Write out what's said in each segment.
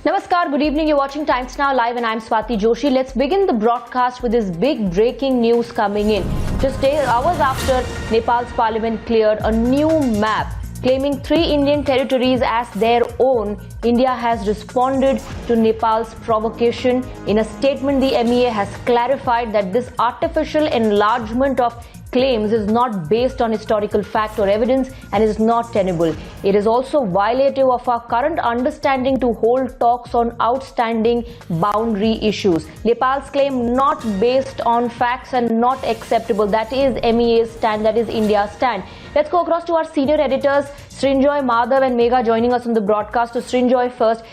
Namaskar, good evening. You're watching Times Now Live and I'm Swati Joshi. Let's begin the broadcast with this big breaking news coming in. Just hours after Nepal's parliament cleared a new map claiming 3 Indian territories as their own, India has responded to Nepal's provocation. In a statement, the MEA has clarified that this artificial enlargement of claims is not based on historical fact or evidence and is not tenable. It is also violative of our current understanding to hold talks on outstanding boundary issues. Nepal's claim not based on facts and not acceptable. That is MEA's stand, that is India's stand. Let's go across to our senior editors, Srinjoy, Madhav and Megha joining us on the broadcast. To Srinjoy first,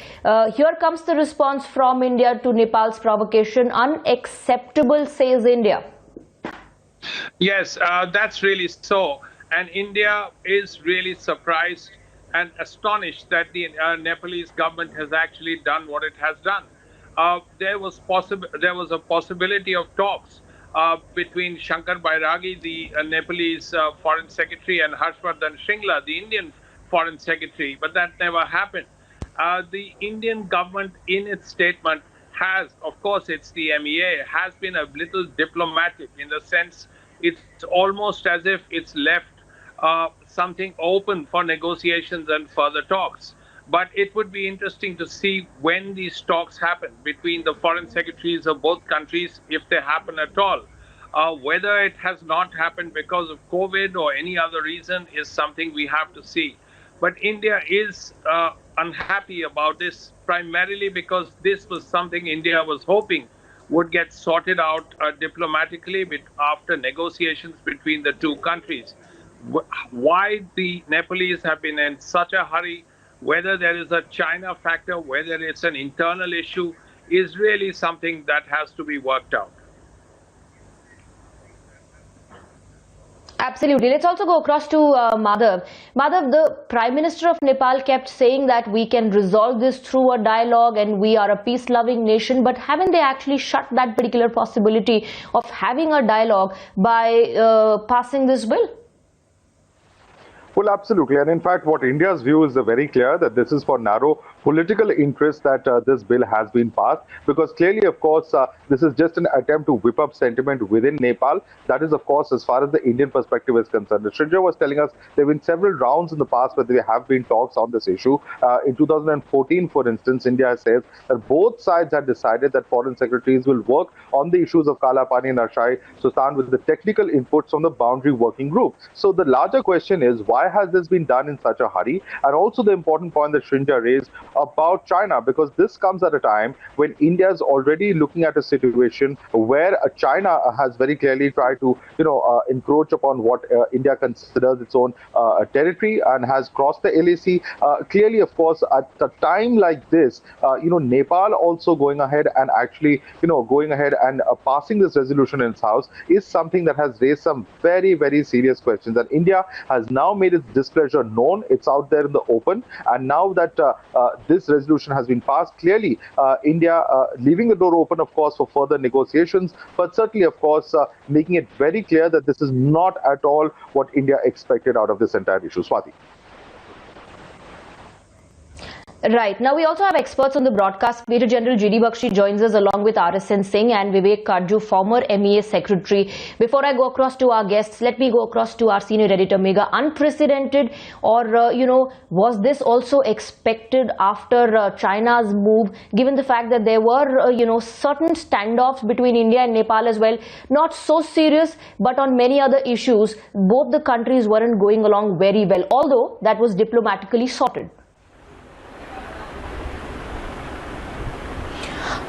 here comes the response from India to Nepal's provocation. Unacceptable, says India. Yes, that's really so. And India is really surprised and astonished that the Nepalese government has actually done what it has done. There was a possibility of talks between Shankar Bairagi, the Nepalese foreign secretary, and Harshvardhan Shringla, the Indian foreign secretary, but that never happened. The Indian government, in its statement, has, of course, it's the MEA, has been a little diplomatic in the sense it's almost as if it's left something open for negotiations and further talks. But it would be interesting to see when these talks happen between the foreign secretaries of both countries, if they happen at all. Whether it has not happened because of COVID or any other reason is something we have to see. But India is unhappy about this, primarily because this was something India was hoping would get sorted out diplomatically after negotiations between the two countries. Why the Nepalese have been in such a hurry, whether there is a China factor, whether it's an internal issue, is really something that has to be worked out. Absolutely. Let's also go across to Madhav. Madhav, the Prime Minister of Nepal kept saying that we can resolve this through a dialogue and we are a peace-loving nation, but haven't they actually shut that particular possibility of having a dialogue by passing this bill? Well, absolutely. And in fact, what India's view is very clear, that this is for narrow political interest that this bill has been passed, because clearly, of course, this is just an attempt to whip up sentiment within Nepal. That is, of course, as far as the Indian perspective is concerned. Srinjoy was telling us there have been several rounds in the past where there have been talks on this issue. In 2014, for instance, India says that both sides had decided that foreign secretaries will work on the issues of Kalapani and Ashai Sultan with the technical inputs from the boundary working group. So the larger question is, why has this been done in such a hurry? And also the important point that Srinjoy raised about China, because this comes at a time when India is already looking at a situation where China has very clearly tried to, encroach upon what India considers its own territory and has crossed the LAC. Clearly, of course, at a time like this, Nepal also going ahead and actually, passing this resolution in its house is something that has raised some very, very serious questions. And India has now made its displeasure known. It's out there in the open. And now that this resolution has been passed, clearly India leaving the door open, of course, for further negotiations, but certainly, of course, making it very clear that this is not at all what India expected out of this entire issue. Swati. Right. Now we also have experts on the broadcast. Major General G.D. Bakshi joins us along with R.S.N. Singh and Vivek Karju, former MEA Secretary. Before I go across to our guests, let me go across to our senior editor, Megha. Unprecedented, or, was this also expected after China's move, given the fact that there were, certain standoffs between India and Nepal as well? Not so serious, but on many other issues, both the countries weren't going along very well, although that was diplomatically sorted.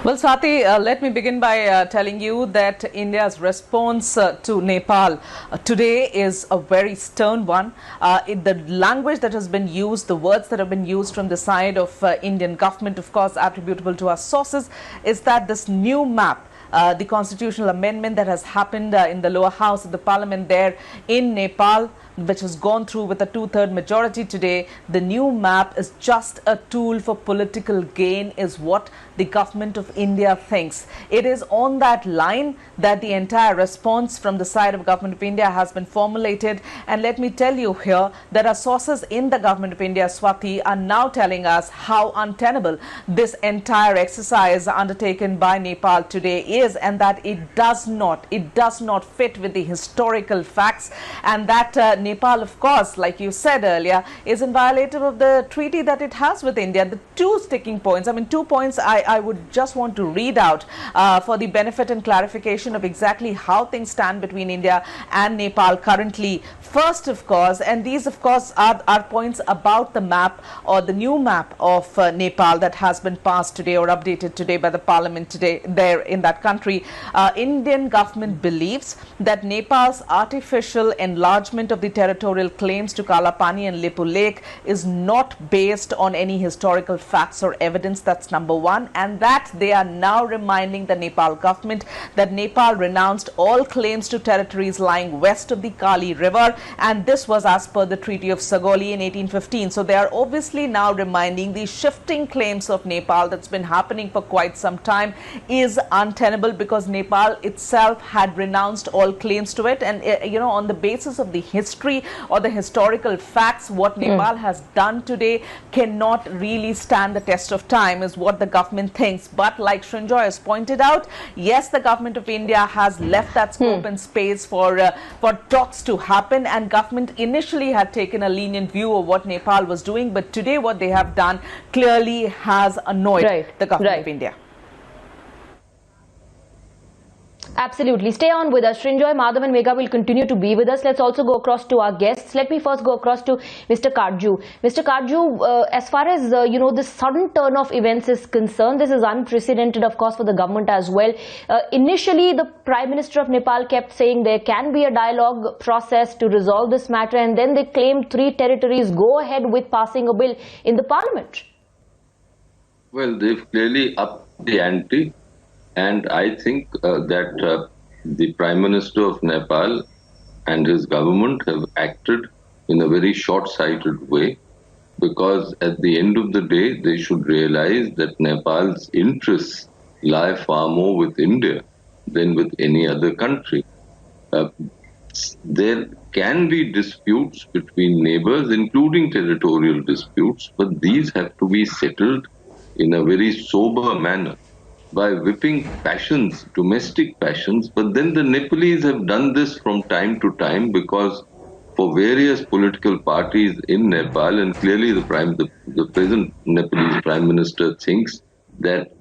Well, Swati, let me begin by telling you that India's response to Nepal today is a very stern one. The language that has been used, the words that have been used from the side of Indian government, of course, attributable to our sources, is that this new map, the constitutional amendment that has happened in the lower house of the parliament there in Nepal, which has gone through with a 2/3 majority today. The new map is just a tool for political gain, is what the government of India thinks. It is on that line that the entire response from the side of government of India has been formulated. And let me tell you here that our sources in the government of India, Swati, are now telling us how untenable this entire exercise undertaken by Nepal today is, and that it does not fit with the historical facts, and that Nepal, of course, like you said earlier, is in violation of the treaty that it has with India. The two sticking points, 2 points I would just want to read out for the benefit and clarification of exactly how things stand between India and Nepal currently. First, of course, and these of course are points about the map, or the new map of Nepal that has been passed today or updated today by the parliament today there in that country. Indian government believes that Nepal's artificial enlargement of the territorial claims to Kalapani and Lepu Lake is not based on any historical facts or evidence. That's number one. And that they are now reminding the Nepal government that Nepal renounced all claims to territories lying west of the Kali River, and this was as per the Treaty of Sagoli in 1815. So they are obviously now reminding the shifting claims of Nepal that's been happening for quite some time is untenable, because Nepal itself had renounced all claims to it. And on the basis of the history or the historical facts, what Nepal has done today cannot really stand the test of time, is what the government thinks. But like Srinjoy has pointed out, yes, the government of India has left that scope and space for talks to happen, and government initially had taken a lenient view of what Nepal was doing, but today what they have done clearly has annoyed the government of India. Absolutely. Stay on with us. Srinjoy, Madhav and Megha will continue to be with us. Let's also go across to our guests. Let me first go across to Mr. Karju. Mr. Karju, as far as, this sudden turn of events is concerned, this is unprecedented, of course, for the government as well. Initially, the Prime Minister of Nepal kept saying there can be a dialogue process to resolve this matter, and then they claimed 3 territories go ahead with passing a bill in the parliament. Well, they've clearly upped the ante. And I think that the Prime Minister of Nepal and his government have acted in a very short-sighted way, because at the end of the day, they should realize that Nepal's interests lie far more with India than with any other country. There can be disputes between neighbors, including territorial disputes, but these have to be settled in a very sober manner, by whipping passions, domestic passions. But then the Nepalese have done this from time to time, because for various political parties in Nepal, and clearly the present Nepalese Prime Minister thinks that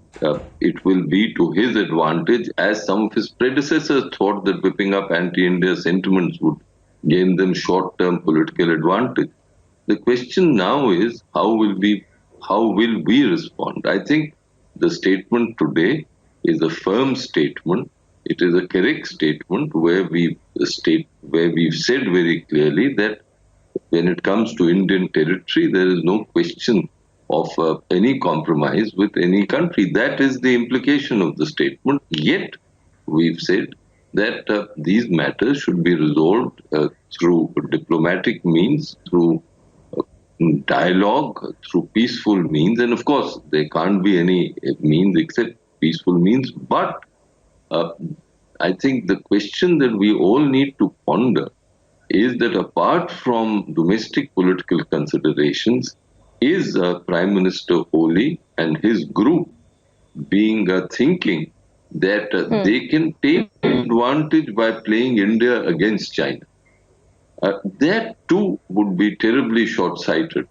it will be to his advantage, as some of his predecessors thought that whipping up anti-India sentiments would gain them short-term political advantage. The question now is, how will we respond? I think the statement today is a firm statement. It is a correct statement where we've said very clearly that when it comes to Indian territory, there is no question of any compromise with any country. That is the implication of the statement. Yet, we've said that these matters should be resolved through diplomatic means, through dialogue, through peaceful means. And of course, there can't be any means except peaceful means. But I think the question that we all need to ponder is that apart from domestic political considerations, is Prime Minister Oli and his group thinking that they can take advantage by playing India against China? That too would be terribly short-sighted.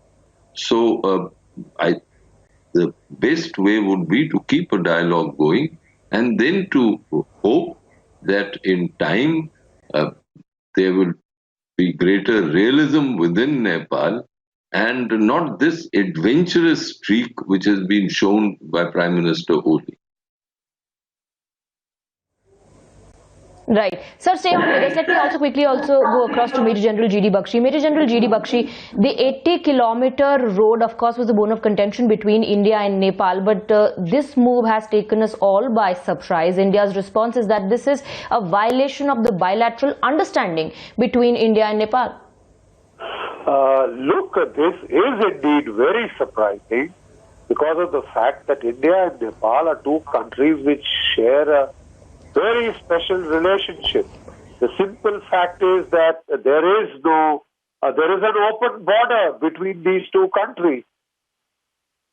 So the best way would be to keep a dialogue going, and then to hope that in time there will be greater realism within Nepal, and not this adventurous streak which has been shown by Prime Minister Oli. Right. Sir, stay on with us. Let me also quickly go across to Major General G.D. Bakshi. Major General G.D. Bakshi, the 80-kilometer road, of course, was a bone of contention between India and Nepal, but this move has taken us all by surprise. India's response is that this is a violation of the bilateral understanding between India and Nepal. Look, this is indeed very surprising because of the fact that India and Nepal are two countries which share a very special relationship. The simple fact is that there is an open border between these two countries.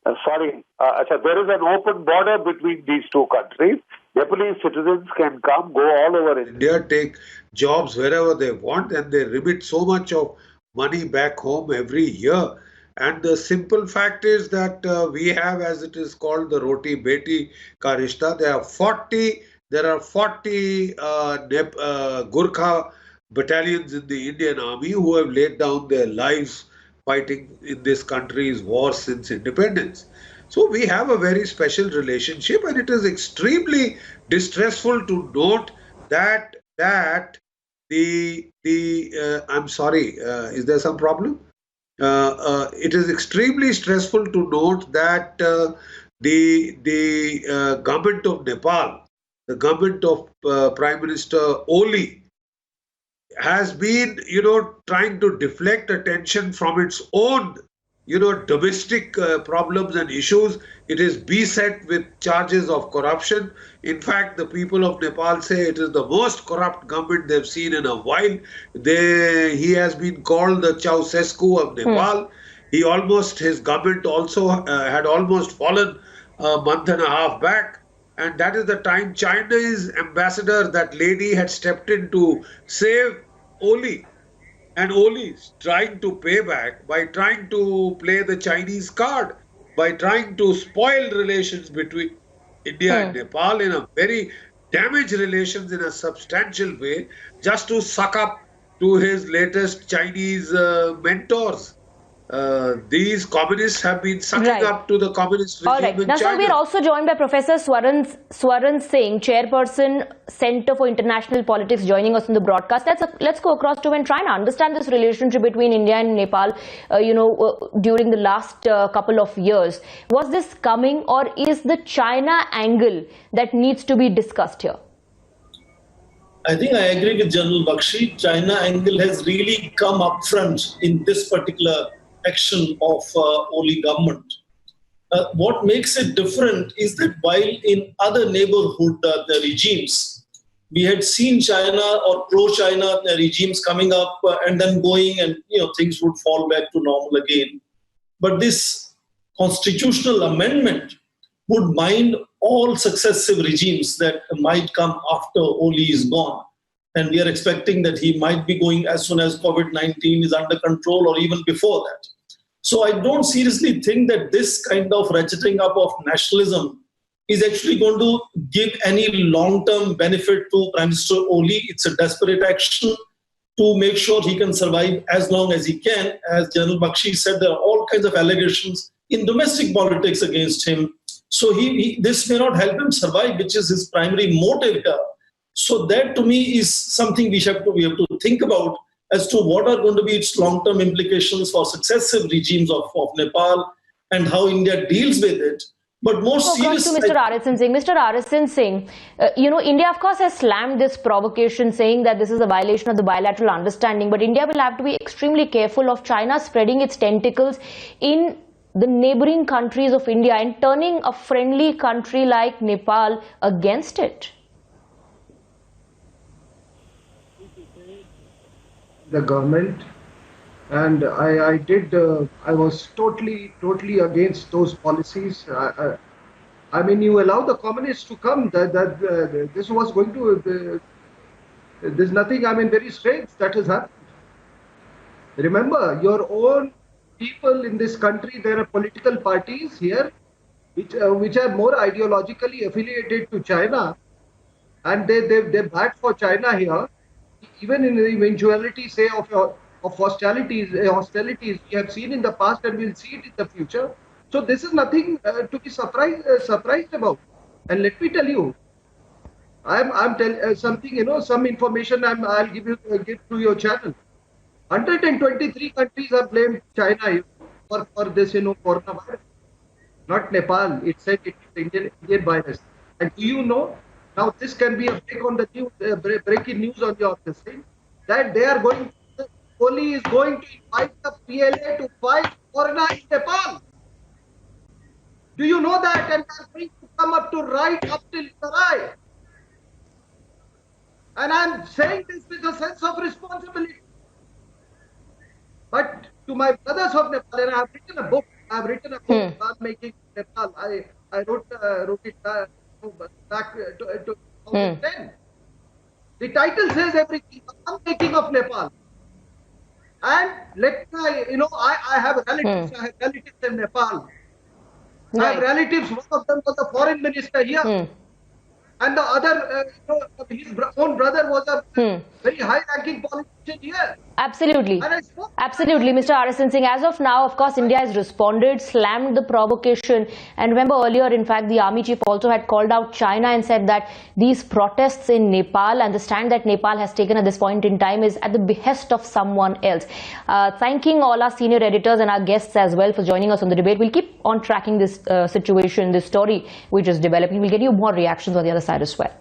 There is an open border between these two countries. Nepalese citizens can come, go all over India, take jobs wherever they want, and they remit so much of money back home every year. And the simple fact is that we have, as it is called, the Roti Beti Ka Rishta. There are 40 Gurkha battalions in the Indian Army who have laid down their lives fighting in this country's war since independence. So we have a very special relationship, and it is extremely distressful to note that I'm sorry, is there some problem? It is extremely stressful to note that the government of Nepal, the government of Prime Minister Oli, has been, trying to deflect attention from its own, domestic problems and issues. It is beset with charges of corruption. In fact, the people of Nepal say it is the most corrupt government they've seen in a while. He has been called the Ceausescu of Nepal. His government also had almost fallen a month and a half back. And that is the time China's ambassador, that lady, had stepped in to save Oli. And Oli is trying to pay back by trying to play the Chinese card, by trying to spoil relations between India and Nepal in a very damage relations in a substantial way, just to suck up to his latest Chinese mentors. These communists have been sucking up to the communist regime All right. in Now, China. sir, we are also joined by Professor Swaran Singh, Chairperson, Center for International Politics, joining us in the broadcast. Let's go across to and try and understand this relationship between India and Nepal, during the last couple of years. Was this coming, or is the China angle that needs to be discussed here? I think I agree with General Bakshi. China angle has really come up front in this particular action of Oli government. What makes it different is that while in other neighborhood regimes, we had seen China or pro-China regimes coming up and then going, and things would fall back to normal again. But this constitutional amendment would bind all successive regimes that might come after Oli is gone. And we are expecting that he might be going as soon as COVID-19 is under control, or even before that. So I don't seriously think that this kind of ratcheting up of nationalism is actually going to give any long-term benefit to Prime Minister Oli. It's a desperate action to make sure he can survive as long as he can. As General Bakshi said, there are all kinds of allegations in domestic politics against him. So this may not help him survive, which is his primary motive here. So that, to me, is something we have to think about as to what are going to be its long-term implications for successive regimes of Nepal and how India deals with it. But more seriously, to Mr. Arisan Singh. Mr. Arisan Singh, India, of course, has slammed this provocation, saying that this is a violation of the bilateral understanding. But India will have to be extremely careful of China spreading its tentacles in the neighboring countries of India and turning a friendly country like Nepal against it. The government, and I was totally against those policies. I mean, you allow the communists to come, this was going to, there's nothing, I mean, very strange that has happened. Remember, your own people in this country, there are political parties here which are more ideologically affiliated to China, and they bat for China here. Even in the eventuality, say, of hostilities we have seen in the past and we'll see it in the future. So this is nothing to be surprised about. And let me tell you, I'm telling something, some information I'll give to your channel. 123 countries have blamed China for this, coronavirus. Not Nepal. It said it is Indian virus. And do you know? Now this can be a break on the news, breaking news on your thing, that they are going Kohli is going to invite the PLA to fight foreigner in Nepal. Do you know that? And they're going to come up to right up till Sarai. And I'm saying this with a sense of responsibility. But to my brothers of Nepal, and I've written a book. On making Nepal. I wrote it back to 2010. The title says everything. Unmaking of Nepal. And I have relatives. I have relatives in Nepal. I have relatives. One of them was a foreign minister here. And the other, his own brother was a very high-ranking politician here. Absolutely. Absolutely, Mr. RSN Singh. As of now, of course, India has responded, slammed the provocation. And remember earlier, in fact, the army chief also had called out China and said that these protests in Nepal and the stand that Nepal has taken at this point in time is at the behest of someone else. Thanking all our senior editors and our guests as well for joining us on the debate. We'll keep on tracking this situation, this story which is developing. We'll get you more reactions on the other side as well.